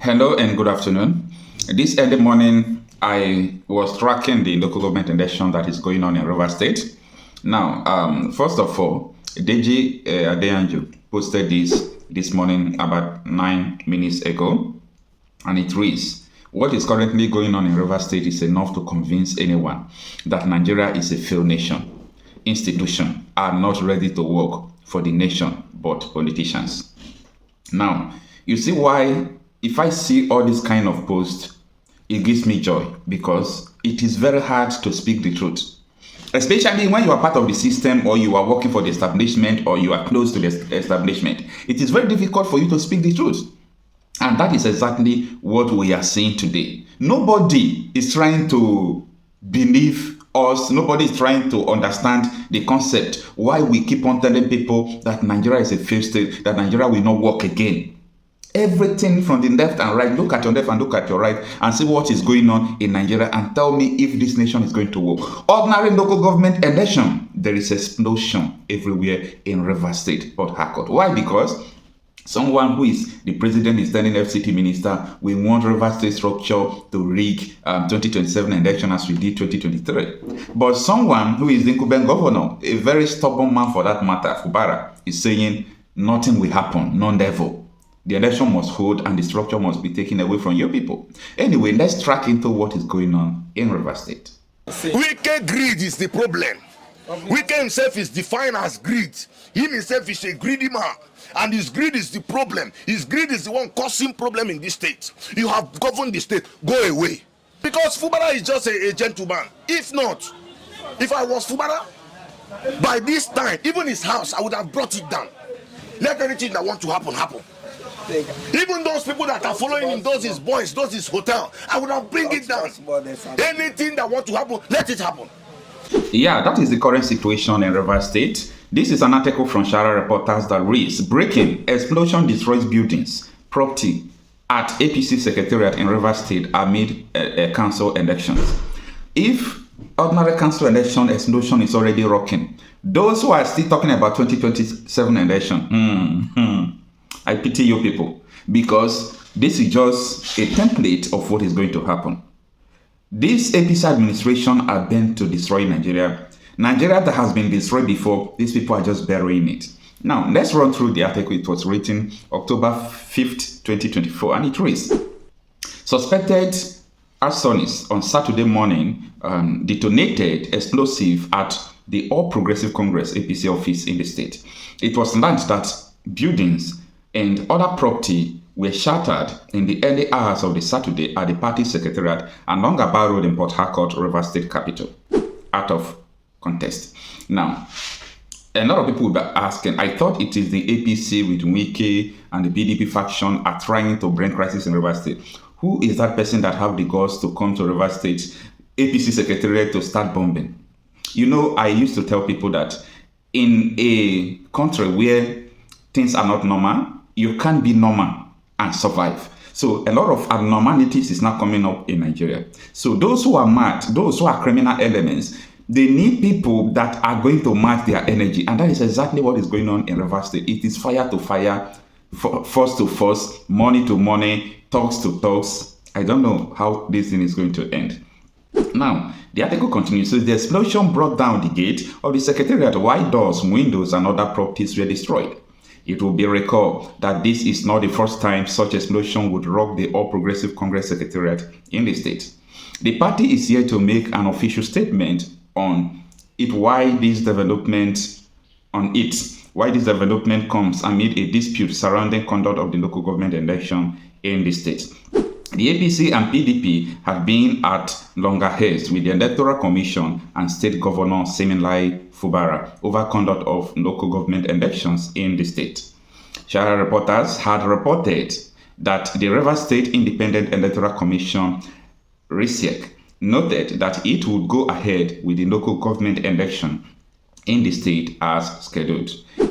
Hello and good afternoon. This early morning, I was tracking the local government election that is going on in Rivers State. Now, first of all, Deji Adeyanju posted this morning about 9 minutes ago, and it reads, "What is currently going on in Rivers State is enough to convince anyone that Nigeria is a failed nation. Institutions are not ready to work for the nation, but politicians." Now, you see why, if I see all this kind of posts, it gives me joy, because it is very hard to speak the truth. Especially when you are part of the system, or you are working for the establishment, or you are close to the establishment. It is very difficult for you to speak the truth. And that is exactly what we are seeing today. Nobody is trying to believe us. Nobody is trying to understand the concept why we keep on telling people that Nigeria is a failed state, that Nigeria will not work again. Everything from the left and right, look at your left and look at your right and see what is going on in Nigeria and tell me if this nation is going to work. Ordinary local government election, there is explosion everywhere in Rivers State, Port Harcourt. Why? Because someone who is the president is telling FCT minister, we want Rivers State structure to rig 2027 election as we did 2023. But someone who is the incumbent governor, a very stubborn man for that matter, Fubara, is saying nothing will happen, none ever. The election must hold and the structure must be taken away from your people. Anyway, let's track into what is going on in Rivers State. Wicked greed is the problem. Wicked himself is defined as greed. He himself is a greedy man. And his greed is the problem. His greed is the one causing problem in this state. You have governed the state, go away. Because Fubara is just a gentleman. If not, if I was Fubara, by this time, even his house, I would have brought it down. Let anything that want to happen, happen. Even those people that are following him, those his boys, those his hotel, I would have bring it down. Anything that want to happen, let it happen. Yeah, that is the current situation in Rivers State. This is an article from Shara Reporters that reads, "Breaking: Explosion destroys buildings, property at APC Secretariat in Rivers State amid council elections." If ordinary council election explosion is already rocking, those who are still talking about 2027 election, I pity you people, because this is just a template of what is going to happen. This APC administration are bent to destroy Nigeria. Nigeria that has been destroyed before, these people are just burying it. Now, let's run through the article. It was written October 5th, 2024, and it reads, "Suspected arsonists on Saturday morning detonated explosive at the All Progressive Congress APC office in the state. It was learned that buildings and other property were shattered in the early hours of the Saturday at the party secretariat along Aba Road in Port Harcourt, Rivers State capital, out of contest." Now, a lot of people will be asking, I thought it is the APC with Wike and the PDP faction are trying to bring crisis in Rivers State. Who is that person that have the guts to come to Rivers State APC secretariat to start bombing? You know, I used to tell people that in a country where things are not normal, you can't be normal and survive. So a lot of abnormalities is now coming up in Nigeria. So those who are mad, those who are criminal elements, they need people that are going to match their energy. And that is exactly what is going on in Rivers State. It is fire to fire, force to force, money to money, talks to talks. I don't know how this thing is going to end. Now, the article continues. So the explosion brought down the gate of the secretariat while doors, windows, and other properties were destroyed. It will be recalled that this is not the first time such explosion would rock the All Progressive Congress Secretariat in the state. The party is here to make an official statement on it why this development comes amid a dispute surrounding conduct of the local government election in the state. The APC and PDP have been at loggerheads with the Electoral Commission and State Governor Siminalayi Fubara over conduct of local government elections in the state. Shara reporters had reported that the Rivers State Independent Electoral Commission, RISEC, noted that it would go ahead with the local government election in the state as scheduled.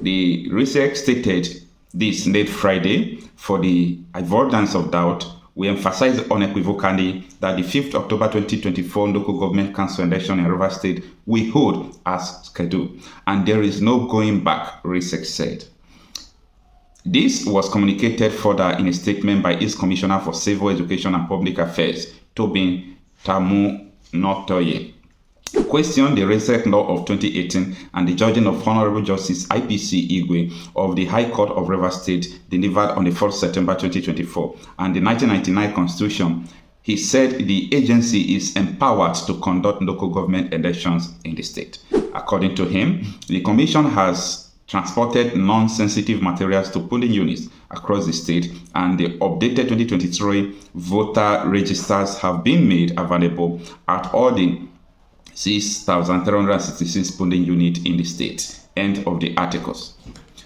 The RISEC stated this late Friday. For the avoidance of doubt, we emphasize unequivocally that the 5th October 2024 local government council election in Rivers State will hold as scheduled, and there is no going back, RISEC said. This was communicated further in a statement by its Commissioner for Civil Education and Public Affairs, Tobin Tamu-Notoye, questioned the RISEC law of 2018 and the judging of Honorable Justice IPC Igwe of the High Court of Rivers State delivered on the 1st September 2024 and the 1999 Constitution. He said the agency is empowered to conduct local government elections in the state. According to him, the Commission has transported non-sensitive materials to polling units across the state, and the updated 2023 voter registers have been made available at all the 6,366 polling units in the state. End of the articles.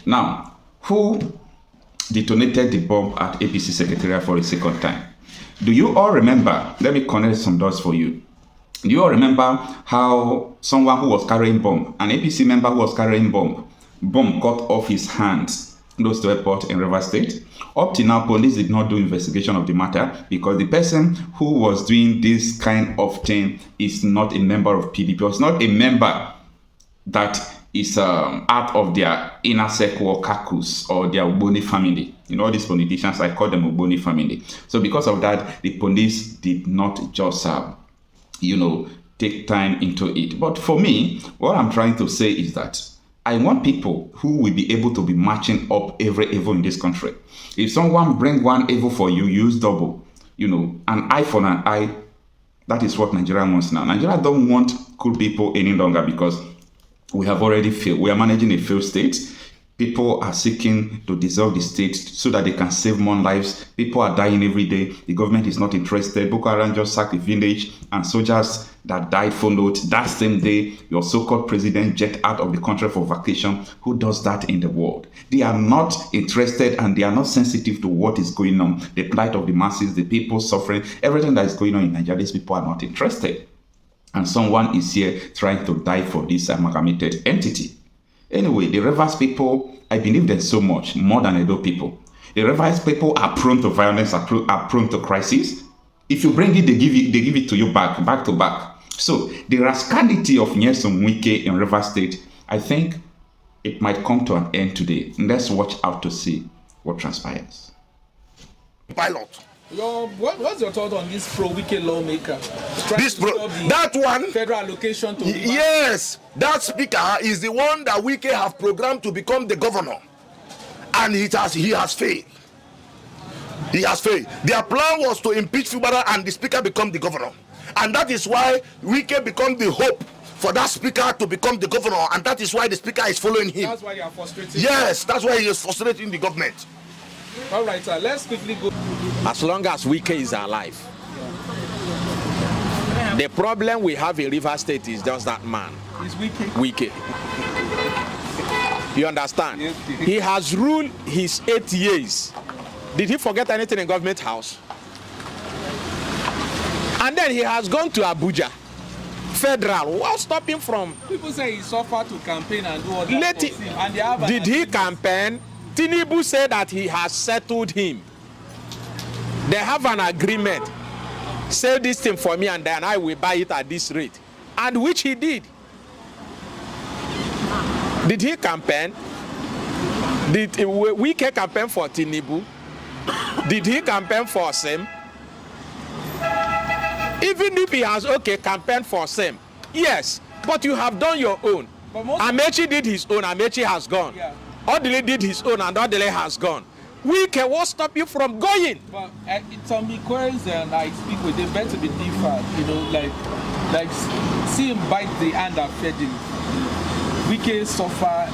Now, who detonated the bomb at APC Secretariat for a second time? Do you all remember? Let me connect some dots for you. Do you all remember how someone who was carrying bomb, an APC member who was carrying bomb cut off his hands close to airport in Rivers State? Up to now, police did not do investigation of the matter because the person who was doing this kind of thing is not a member of PDP. Was not a member that is out of their inner circle or caucus or their Ogboni family. You know, all these politicians, I call them Ogboni family. So because of that, the police did not just, take time into it. But for me, what I'm trying to say is that I want people who will be able to be matching up every evil in this country. If someone bring one evil for you, use double. An eye for an eye. That is what Nigeria wants now. Nigeria don't want cool people any longer because we have already failed. We are managing a failed state. People are seeking to dissolve the state so that they can save more lives. People are dying every day. The government is not interested. Boko Haram just sacked a village and soldiers that died followed. That same day, your so-called president jet out of the country for vacation. Who does that in the world? They are not interested and they are not sensitive to what is going on. The plight of the masses, the people suffering, everything that is going on in Nigeria, these people are not interested. And someone is here trying to die for this amalgamated entity. Anyway, the Rivers people, I believe them so much, more than Edo people. The Rivers people are prone to violence, are prone to crisis. If you bring it, they give it to you back to back. So the rascality of Nyesom Wike in Rivers State, I think it might come to an end today. Let's watch out to see what transpires. Pilot. What's your thought on this pro-Wike lawmaker? That one. Federal allocation to. Yes, that speaker is the one that Wike have programmed to become the governor, and he has failed. He has failed. Their plan was to impeach Fubara and the speaker become the governor, and that is why Wike become the hope for that speaker to become the governor, and that is why the speaker is following him. That's why you are frustrated. Yes, that's why he is frustrating the government. All right, sir. Let's quickly go. As long as Wike is alive, the problem we have in Rivers State is just that man. Is Wike. You understand? He has ruled his 8 years. Did he forget anything in government house? And then he has gone to Abuja, federal. What stopped him from? People say he suffered to campaign and do all that. Did he campaign? Tinubu said that he has settled him. They have an agreement. Sell this thing for me and then I will buy it at this rate. And which he did. Did he campaign? Did Wike campaign for Tinubu? Did he campaign for Sem? Even if he has campaigned for Sem, yes, but you have done your own. Amechi did his own. Amechi has gone. Yeah. Odile did his own and Odile has gone. Wike, what stop you from going? But some inquiries and I speak with them better be different, you know, like see him bite the hand that fed him. Wike suffer.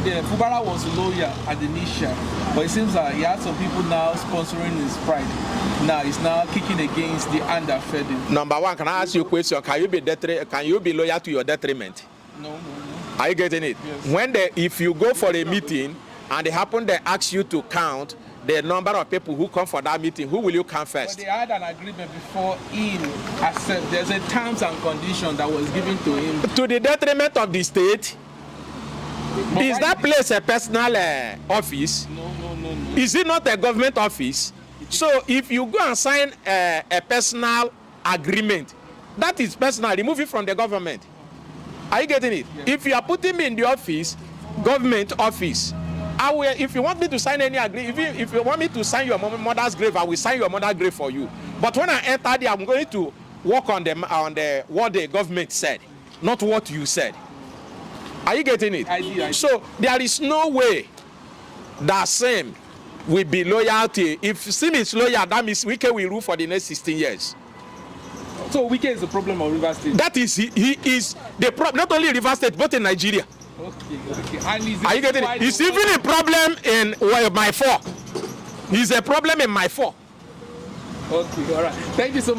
Fubara was a lawyer at the initial, but it seems like he had some people now sponsoring his pride. Now he's now kicking against the hand that fed him. Number one, can I ask you a question? Can you be loyal to your detriment? No. Are you getting it? Yes. If you go for a meeting and they ask you to count the number of people who come for that meeting, who will you count first? But they had an agreement before him accept. There's a terms and condition that was given to him. To the detriment of the state? But is that place a personal office? No. Is it not a government office? So if you go and sign a personal agreement, that is personal, remove it from the government. Are you getting it? Yes. If you are putting me in the office, government office, I will, if you want me to sign any agreement, if you want me to sign your mother's grave, I will sign your mother's grave for you. But when I enter there, I'm going to work on the what the government said, not what you said. Are you getting it? I do. So there is no way that same will be loyalty. If Sim is loyal, that means Wike will rule for the next 16 years. So Wike is the problem of Rivers State. That is, he is the problem, not only Rivers State, but in Nigeria. Okay. And are you getting it? It's even a problem in my 4. He's a problem in my 4. Okay, all right. Thank you so much.